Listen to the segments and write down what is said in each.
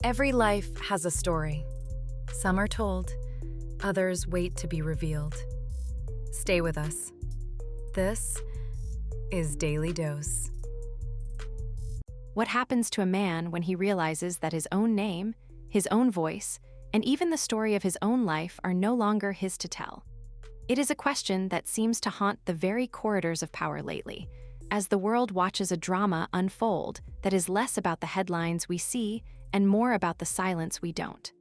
Every life has a story. Some are told, others wait to be revealed. Stay with us. This is Daily Dose. What happens to a man when he realizes that his own name, his own voice, and even the story of his own life are no longer his to tell? It is a question that seems to haunt the very corridors of power lately, as the world watches a drama unfold that is less about the headlines we see and more about the silence we don't.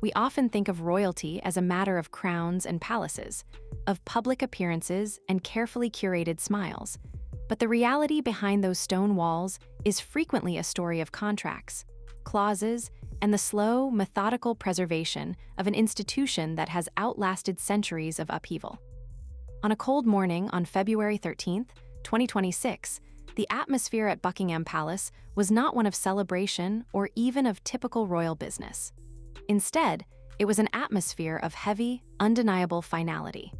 We often think of royalty as a matter of crowns and palaces, of public appearances and carefully curated smiles. But the reality behind those stone walls is frequently a story of contracts, clauses, and the slow, methodical preservation of an institution that has outlasted centuries of upheaval. On a cold morning on February 13th, 2026, the atmosphere at Buckingham Palace was not one of celebration or even of typical royal business. Instead, it was an atmosphere of heavy, undeniable finality.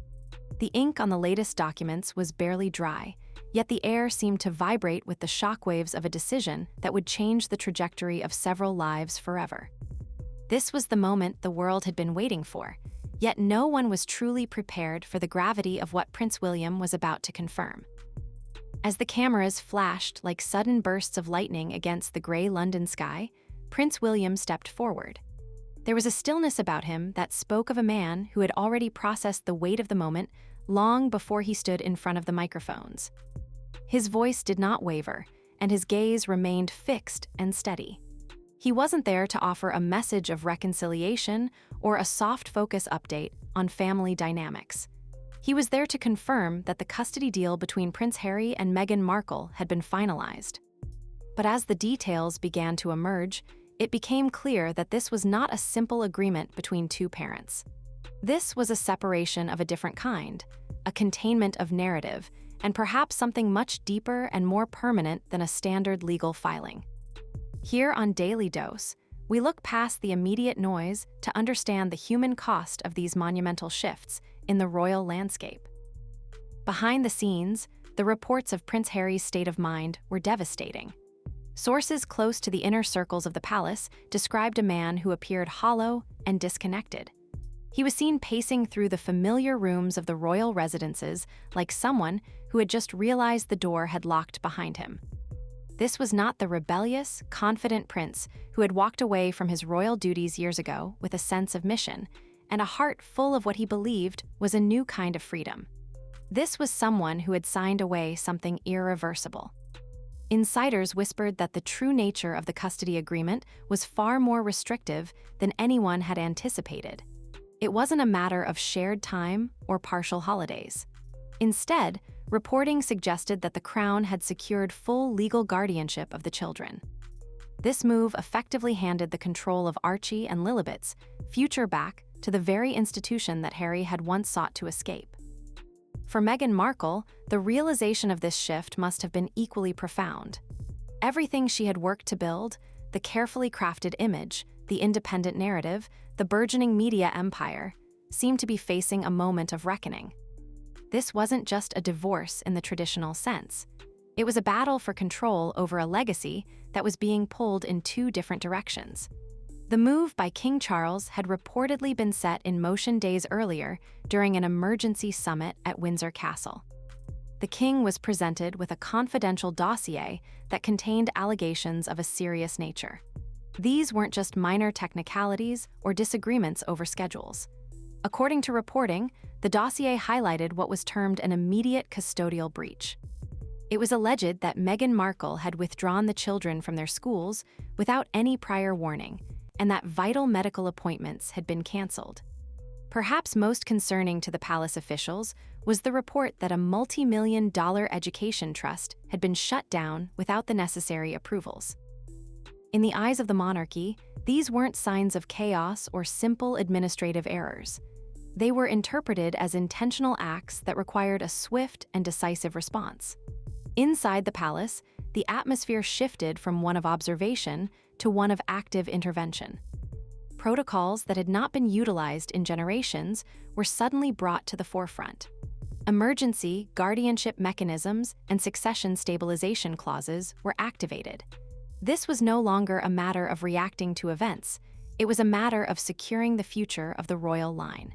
The ink on the latest documents was barely dry, yet the air seemed to vibrate with the shockwaves of a decision that would change the trajectory of several lives forever. This was the moment the world had been waiting for, yet no one was truly prepared for the gravity of what Prince William was about to confirm. As the cameras flashed like sudden bursts of lightning against the gray London sky, Prince William stepped forward. There was a stillness about him that spoke of a man who had already processed the weight of the moment long before he stood in front of the microphones. His voice did not waver, and his gaze remained fixed and steady. He wasn't there to offer a message of reconciliation or a soft focus update on family dynamics. He was there to confirm that the custody deal between Prince Harry and Meghan Markle had been finalized. But as the details began to emerge, it became clear that this was not a simple agreement between two parents. This was a separation of a different kind, a containment of narrative, and perhaps something much deeper and more permanent than a standard legal filing. Here on Daily Dose, we look past the immediate noise to understand the human cost of these monumental shifts in the royal landscape. Behind the scenes, the reports of Prince Harry's state of mind were devastating. Sources close to the inner circles of the palace described a man who appeared hollow and disconnected. He was seen pacing through the familiar rooms of the royal residences like someone who had just realized the door had locked behind him. This was not the rebellious, confident prince who had walked away from his royal duties years ago with a sense of mission and a heart full of what he believed was a new kind of freedom. This was someone who had signed away something irreversible. Insiders whispered that the true nature of the custody agreement was far more restrictive than anyone had anticipated. It wasn't a matter of shared time or partial holidays. Instead, reporting suggested that the Crown had secured full legal guardianship of the children. This move effectively handed the control of Archie and Lilibet's future back to the very institution that Harry had once sought to escape. For Meghan Markle, the realization of this shift must have been equally profound. Everything she had worked to build, the carefully crafted image, the independent narrative, the burgeoning media empire, seemed to be facing a moment of reckoning. This wasn't just a divorce in the traditional sense. It was a battle for control over a legacy that was being pulled in two different directions. The move by King Charles had reportedly been set in motion days earlier during an emergency summit at Windsor Castle. The king was presented with a confidential dossier that contained allegations of a serious nature. These weren't just minor technicalities or disagreements over schedules. According to reporting, the dossier highlighted what was termed an immediate custodial breach. It was alleged that Meghan Markle had withdrawn the children from their schools without any prior warning, and that vital medical appointments had been canceled. Perhaps most concerning to the palace officials was the report that a multi-million-dollar education trust had been shut down without the necessary approvals. In the eyes of the monarchy, these weren't signs of chaos or simple administrative errors. They were interpreted as intentional acts that required a swift and decisive response. Inside the palace, the atmosphere shifted from one of observation to one of active intervention. Protocols that had not been utilized in generations were suddenly brought to the forefront. Emergency guardianship mechanisms and succession stabilization clauses were activated. This was no longer a matter of reacting to events. It was a matter of securing the future of the royal line.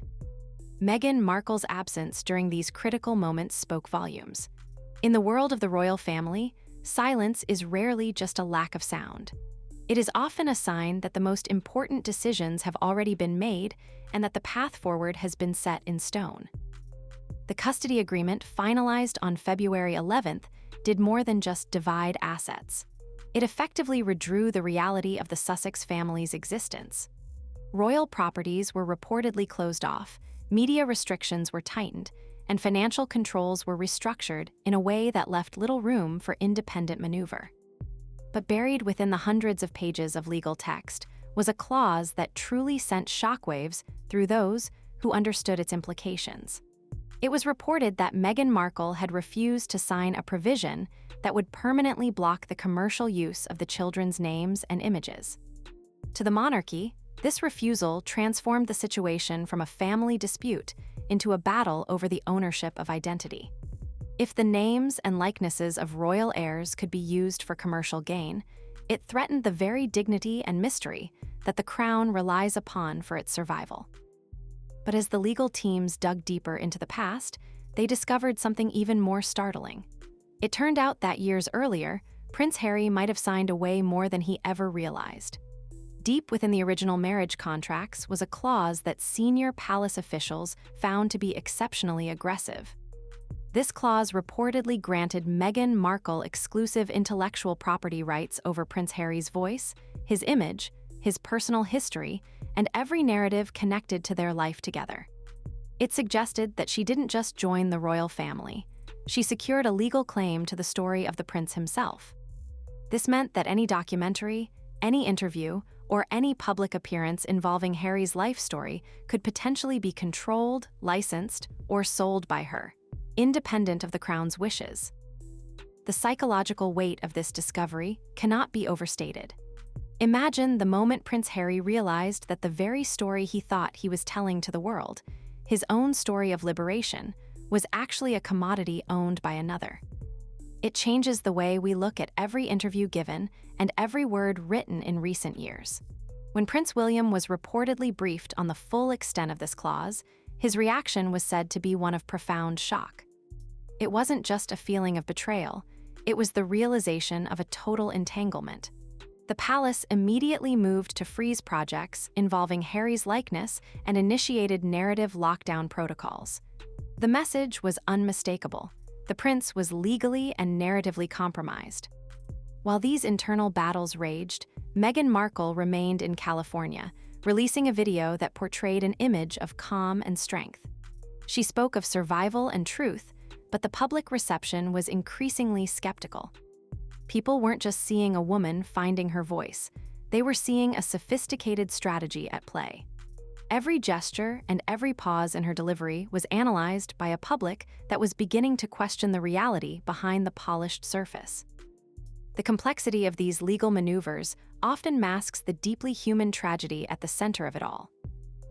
Meghan Markle's absence during these critical moments spoke volumes. In the world of the royal family, silence is rarely just a lack of sound. It is often a sign that the most important decisions have already been made and that the path forward has been set in stone. The custody agreement, finalized on February 11th, did more than just divide assets. It effectively redrew the reality of the Sussex family's existence. Royal properties were reportedly closed off, media restrictions were tightened, and financial controls were restructured in a way that left little room for independent maneuver. But buried within the hundreds of pages of legal text was a clause that truly sent shockwaves through those who understood its implications. It was reported that Meghan Markle had refused to sign a provision that would permanently block the commercial use of the children's names and images. To the monarchy, this refusal transformed the situation from a family dispute into a battle over the ownership of identity. If the names and likenesses of royal heirs could be used for commercial gain, it threatened the very dignity and mystery that the crown relies upon for its survival. But as the legal teams dug deeper into the past, they discovered something even more startling. It turned out that years earlier, Prince Harry might have signed away more than he ever realized. Deep within the original marriage contracts was a clause that senior palace officials found to be exceptionally aggressive. This clause reportedly granted Meghan Markle exclusive intellectual property rights over Prince Harry's voice, his image, his personal history, and every narrative connected to their life together. It suggested that she didn't just join the royal family. She secured a legal claim to the story of the prince himself. This meant that any documentary, any interview, or any public appearance involving Harry's life story could potentially be controlled, licensed, or sold by her, independent of the crown's wishes. The psychological weight of this discovery cannot be overstated. Imagine the moment Prince Harry realized that the very story he thought he was telling to the world, his own story of liberation, was actually a commodity owned by another. It changes the way we look at every interview given and every word written in recent years. When Prince William was reportedly briefed on the full extent of this clause, his reaction was said to be one of profound shock. It wasn't just a feeling of betrayal, it was the realization of a total entanglement. The palace immediately moved to freeze projects involving Harry's likeness and initiated narrative lockdown protocols. The message was unmistakable. The prince was legally and narratively compromised. While these internal battles raged, Meghan Markle remained in California, releasing a video that portrayed an image of calm and strength. She spoke of survival and truth, but the public reception was increasingly skeptical. People weren't just seeing a woman finding her voice, they were seeing a sophisticated strategy at play. Every gesture and every pause in her delivery was analyzed by a public that was beginning to question the reality behind the polished surface. The complexity of these legal maneuvers often masks the deeply human tragedy at the center of it all.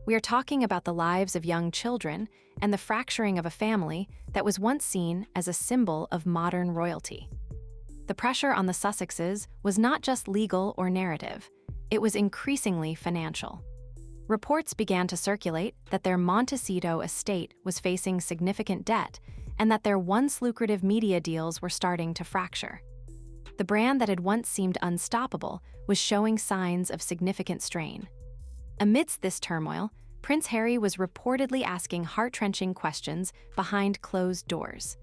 We are talking about the lives of young children and the fracturing of a family that was once seen as a symbol of modern royalty. The pressure on the Sussexes was not just legal or narrative, it was increasingly financial. Reports began to circulate that their Montecito estate was facing significant debt and that their once lucrative media deals were starting to fracture. The brand that had once seemed unstoppable was showing signs of significant strain. Amidst this turmoil, Prince Harry was reportedly asking heart-wrenching questions behind closed doors.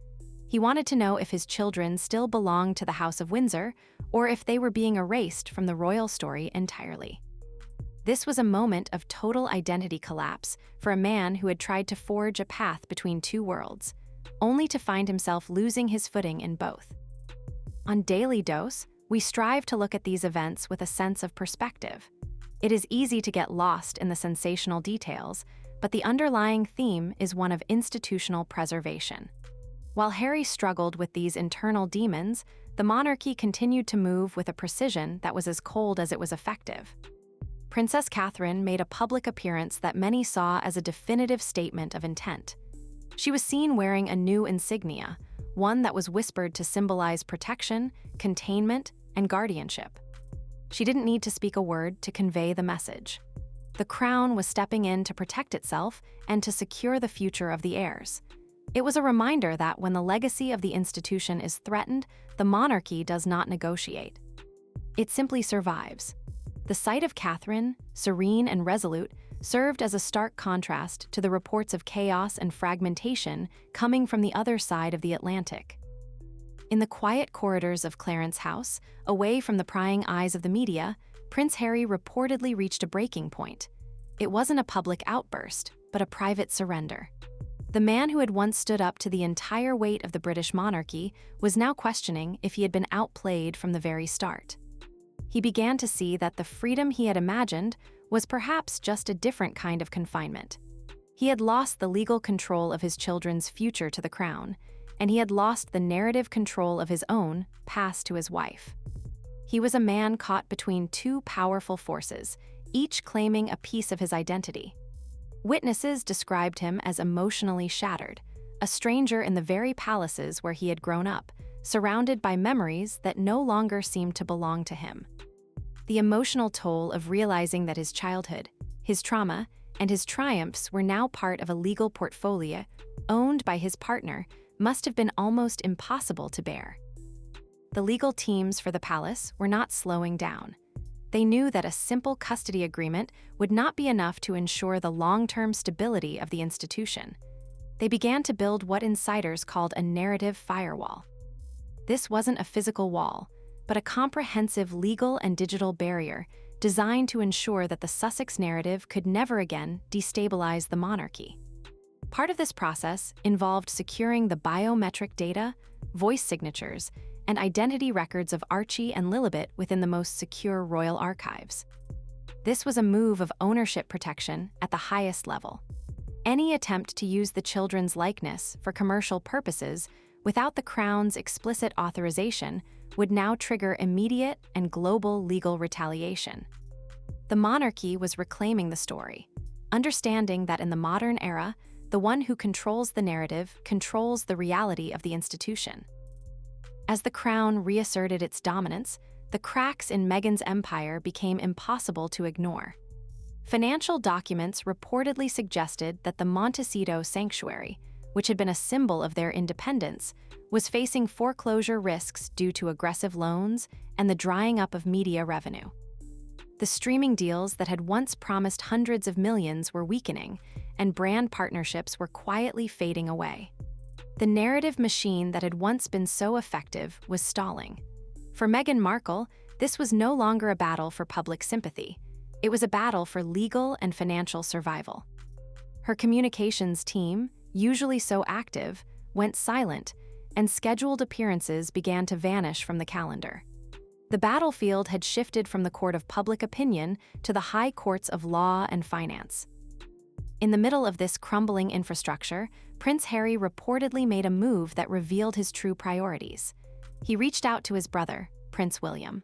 He wanted to know if his children still belonged to the House of Windsor or if they were being erased from the royal story entirely. This was a moment of total identity collapse for a man who had tried to forge a path between two worlds, only to find himself losing his footing in both. On Daily Dose, we strive to look at these events with a sense of perspective. It is easy to get lost in the sensational details, but the underlying theme is one of institutional preservation. While Harry struggled with these internal demons, the monarchy continued to move with a precision that was as cold as it was effective. Princess Catherine made a public appearance that many saw as a definitive statement of intent. She was seen wearing a new insignia, one that was whispered to symbolize protection, containment, and guardianship. She didn't need to speak a word to convey the message. The crown was stepping in to protect itself and to secure the future of the heirs. It was a reminder that when the legacy of the institution is threatened, the monarchy does not negotiate. It simply survives. The sight of Catherine, serene and resolute, served as a stark contrast to the reports of chaos and fragmentation coming from the other side of the Atlantic. In the quiet corridors of Clarence House, away from the prying eyes of the media, Prince Harry reportedly reached a breaking point. It wasn't a public outburst, but a private surrender. The man who had once stood up to the entire weight of the British monarchy was now questioning if he had been outplayed from the very start. He began to see that the freedom he had imagined was perhaps just a different kind of confinement. He had lost the legal control of his children's future to the crown, and he had lost the narrative control of his own, passed to his wife. He was a man caught between two powerful forces, each claiming a piece of his identity. Witnesses described him as emotionally shattered, a stranger in the very palaces where he had grown up, surrounded by memories that no longer seemed to belong to him. The emotional toll of realizing that his childhood, his trauma, and his triumphs were now part of a legal portfolio owned by his partner must have been almost impossible to bear. The legal teams for the palace were not slowing down. They knew that a simple custody agreement would not be enough to ensure the long-term stability of the institution. They began to build what insiders called a narrative firewall. This wasn't a physical wall, but a comprehensive legal and digital barrier designed to ensure that the Sussex narrative could never again destabilize the monarchy. Part of this process involved securing the biometric data, voice signatures, and identity records of Archie and Lilibet within the most secure royal archives. This was a move of ownership protection at the highest level. Any attempt to use the children's likeness for commercial purposes without the Crown's explicit authorization would now trigger immediate and global legal retaliation. The monarchy was reclaiming the story, understanding that in the modern era, the one who controls the narrative controls the reality of the institution. As the Crown reasserted its dominance, the cracks in Meghan's empire became impossible to ignore. Financial documents reportedly suggested that the Montecito sanctuary, which had been a symbol of their independence, was facing foreclosure risks due to aggressive loans and the drying up of media revenue. The streaming deals that had once promised hundreds of millions were weakening, and brand partnerships were quietly fading away. The narrative machine that had once been so effective was stalling. For Meghan Markle, this was no longer a battle for public sympathy. It was a battle for legal and financial survival. Her communications team, usually so active, went silent, and scheduled appearances began to vanish from the calendar. The battlefield had shifted from the court of public opinion to the high courts of law and finance. In the middle of this crumbling infrastructure, Prince Harry reportedly made a move that revealed his true priorities. He reached out to his brother, Prince William.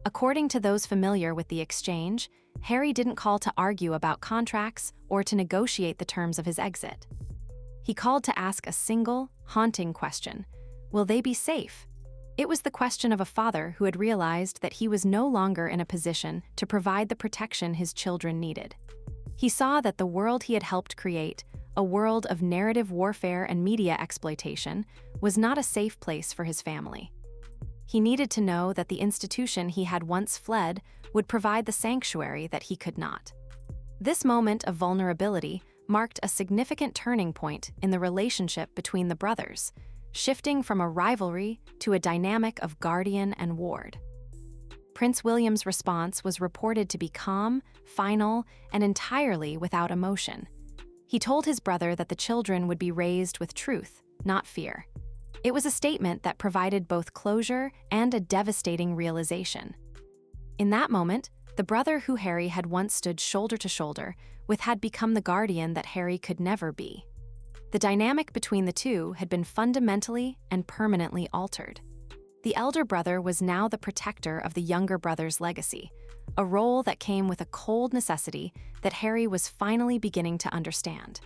According to those familiar with the exchange, Harry didn't call to argue about contracts or to negotiate the terms of his exit. He called to ask a single, haunting question: will they be safe? It was the question of a father who had realized that he was no longer in a position to provide the protection his children needed. He saw that the world he had helped create, a world of narrative warfare and media exploitation, was not a safe place for his family. He needed to know that the institution he had once fled would provide the sanctuary that he could not. This moment of vulnerability marked a significant turning point in the relationship between the brothers, shifting from a rivalry to a dynamic of guardian and ward. Prince William's response was reported to be calm, final, and entirely without emotion. He told his brother that the children would be raised with truth, not fear. It was a statement that provided both closure and a devastating realization. In that moment, the brother who Harry had once stood shoulder to shoulder with had become the guardian that Harry could never be. The dynamic between the two had been fundamentally and permanently altered. The elder brother was now the protector of the younger brother's legacy, a role that came with a cold necessity that Harry was finally beginning to understand.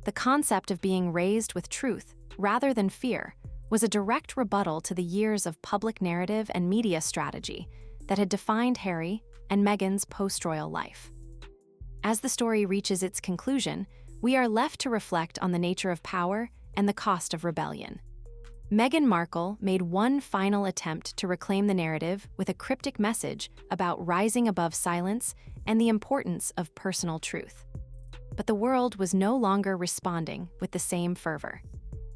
The concept of being raised with truth, rather than fear, was a direct rebuttal to the years of public narrative and media strategy that had defined Harry and Meghan's post-royal life. As the story reaches its conclusion, we are left to reflect on the nature of power and the cost of rebellion. Meghan Markle made one final attempt to reclaim the narrative with a cryptic message about rising above silence and the importance of personal truth. But the world was no longer responding with the same fervor.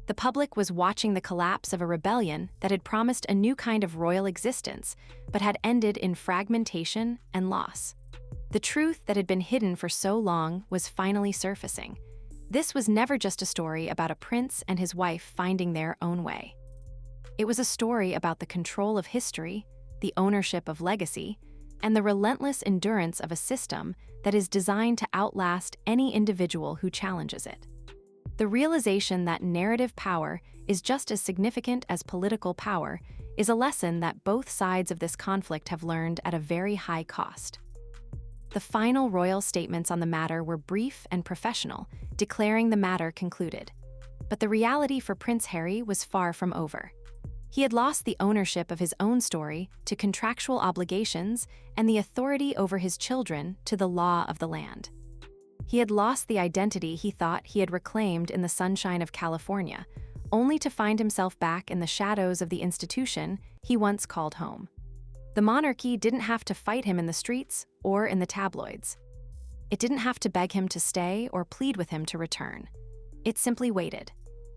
The public was watching the collapse of a rebellion that had promised a new kind of royal existence, but had ended in fragmentation and loss. The truth that had been hidden for so long was finally surfacing. This was never just a story about a prince and his wife finding their own way. It was a story about the control of history, the ownership of legacy, and the relentless endurance of a system that is designed to outlast any individual who challenges it. The realization that narrative power is just as significant as political power is a lesson that both sides of this conflict have learned at a very high cost. The final royal statements on the matter were brief and professional, declaring the matter concluded. But the reality for Prince Harry was far from over. He had lost the ownership of his own story to contractual obligations and the authority over his children to the law of the land. He had lost the identity he thought he had reclaimed in the sunshine of California, only to find himself back in the shadows of the institution he once called home. The monarchy didn't have to fight him in the streets or in the tabloids. It didn't have to beg him to stay or plead with him to return. It simply waited.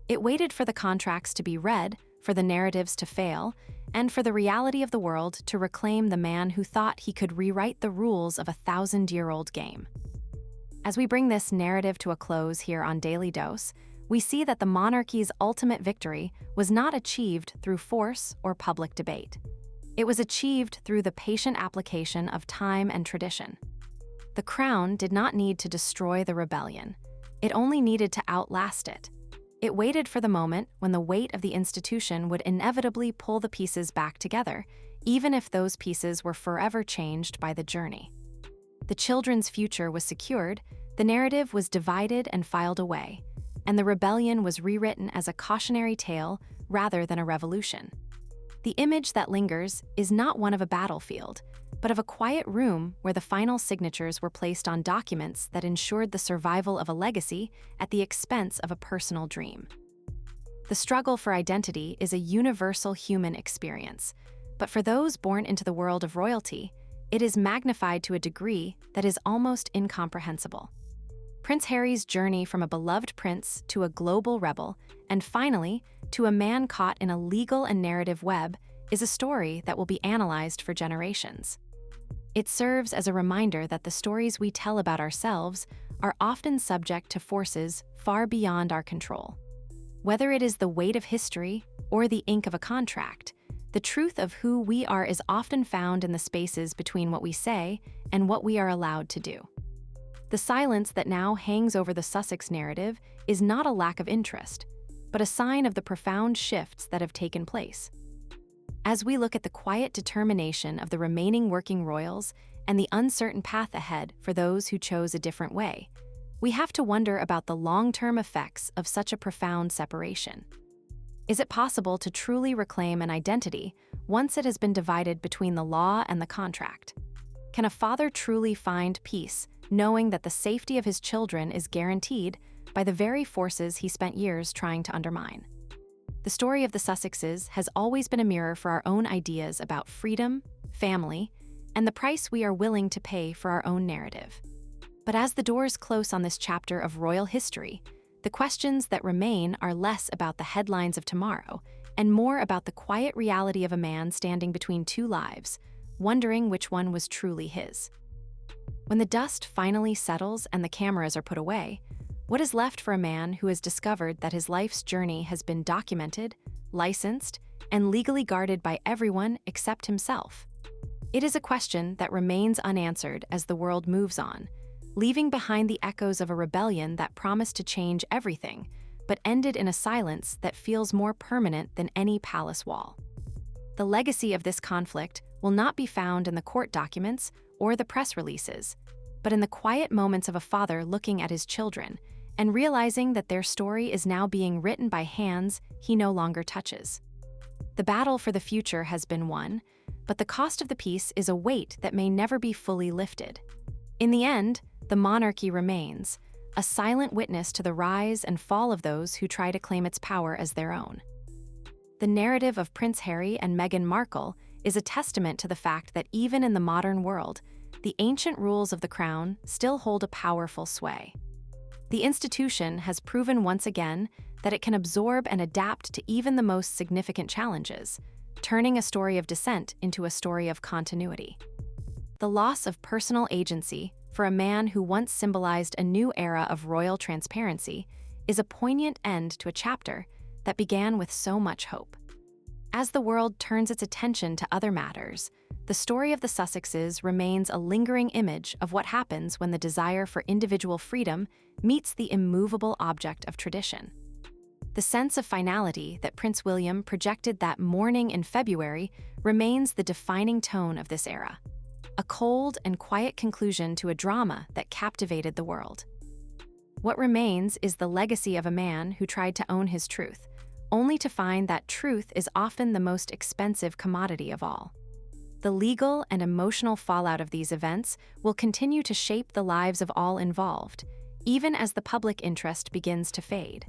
It waited for the contracts to be read, for the narratives to fail, and for the reality of the world to reclaim the man who thought he could rewrite the rules of a 1,000-year-old game. As we bring this narrative to a close here on Daily Dose, we see that the monarchy's ultimate victory was not achieved through force or public debate. It was achieved through the patient application of time and tradition. The crown did not need to destroy the rebellion. It only needed to outlast it. It waited for the moment when the weight of the institution would inevitably pull the pieces back together, even if those pieces were forever changed by the journey. The children's future was secured, the narrative was divided and filed away, and the rebellion was rewritten as a cautionary tale rather than a revolution. The image that lingers is not one of a battlefield, but of a quiet room where the final signatures were placed on documents that ensured the survival of a legacy at the expense of a personal dream. The struggle for identity is a universal human experience, but for those born into the world of royalty, it is magnified to a degree that is almost incomprehensible. Prince Harry's journey from a beloved prince to a global rebel, and finally, to a man caught in a legal and narrative web, is a story that will be analyzed for generations. It serves as a reminder that the stories we tell about ourselves are often subject to forces far beyond our control. Whether it is the weight of history or the ink of a contract, the truth of who we are is often found in the spaces between what we say and what we are allowed to do. The silence that now hangs over the Sussex narrative is not a lack of interest, but a sign of the profound shifts that have taken place. As we look at the quiet determination of the remaining working royals and the uncertain path ahead for those who chose a different way, we have to wonder about the long-term effects of such a profound separation. Is it possible to truly reclaim an identity once it has been divided between the law and the contract? Can a father truly find peace knowing that the safety of his children is guaranteed by the very forces he spent years trying to undermine? The story of the Sussexes has always been a mirror for our own ideas about freedom, family, and the price we are willing to pay for our own narrative. But as the doors close on this chapter of royal history, the questions that remain are less about the headlines of tomorrow and more about the quiet reality of a man standing between two lives, wondering which one was truly his. When the dust finally settles and the cameras are put away, what is left for a man who has discovered that his life's journey has been documented, licensed, and legally guarded by everyone except himself? It is a question that remains unanswered as the world moves on, leaving behind the echoes of a rebellion that promised to change everything, but ended in a silence that feels more permanent than any palace wall. The legacy of this conflict will not be found in the court documents or the press releases, but in the quiet moments of a father looking at his children and realizing that their story is now being written by hands he no longer touches. The battle for the future has been won, but the cost of the peace is a weight that may never be fully lifted. In the end, the monarchy remains, a silent witness to the rise and fall of those who try to claim its power as their own. The narrative of Prince Harry and Meghan Markle is a testament to the fact that even in the modern world, the ancient rules of the crown still hold a powerful sway. The institution has proven once again that it can absorb and adapt to even the most significant challenges, turning a story of descent into a story of continuity. The loss of personal agency for a man who once symbolized a new era of royal transparency is a poignant end to a chapter that began with so much hope. As the world turns its attention to other matters, the story of the Sussexes remains a lingering image of what happens when the desire for individual freedom meets the immovable object of tradition. The sense of finality that Prince William projected that morning in February remains the defining tone of this era, a cold and quiet conclusion to a drama that captivated the world. What remains is the legacy of a man who tried to own his truth, only to find that truth is often the most expensive commodity of all. The legal and emotional fallout of these events will continue to shape the lives of all involved, even as the public interest begins to fade.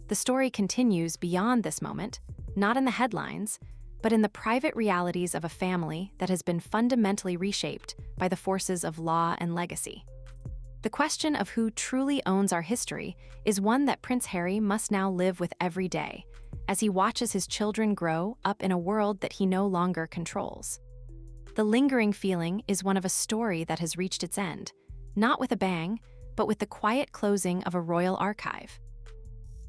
The story continues beyond this moment, not in the headlines, but in the private realities of a family that has been fundamentally reshaped by the forces of law and legacy. The question of who truly owns our history is one that Prince Harry must now live with every day, as he watches his children grow up in a world that he no longer controls. The lingering feeling is one of a story that has reached its end, not with a bang, but with the quiet closing of a royal archive.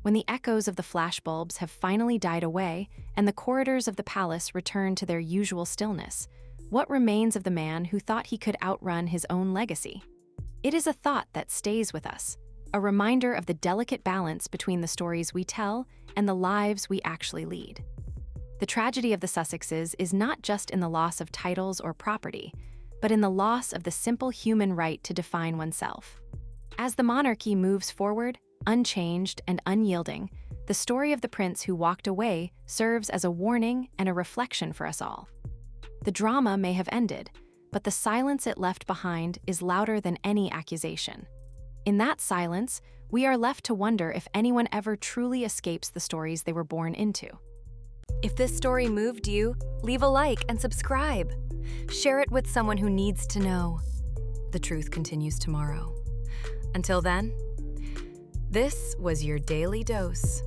When the echoes of the flashbulbs have finally died away and the corridors of the palace return to their usual stillness, what remains of the man who thought he could outrun his own legacy? It is a thought that stays with us, a reminder of the delicate balance between the stories we tell and the lives we actually lead. The tragedy of the Sussexes is not just in the loss of titles or property, but in the loss of the simple human right to define oneself. As the monarchy moves forward, unchanged and unyielding, the story of the prince who walked away serves as a warning and a reflection for us all. The drama may have ended, but the silence it left behind is louder than any accusation. In that silence, we are left to wonder if anyone ever truly escapes the stories they were born into. If this story moved you, leave a like and subscribe. Share it with someone who needs to know. The truth continues tomorrow. Until then, this was your daily dose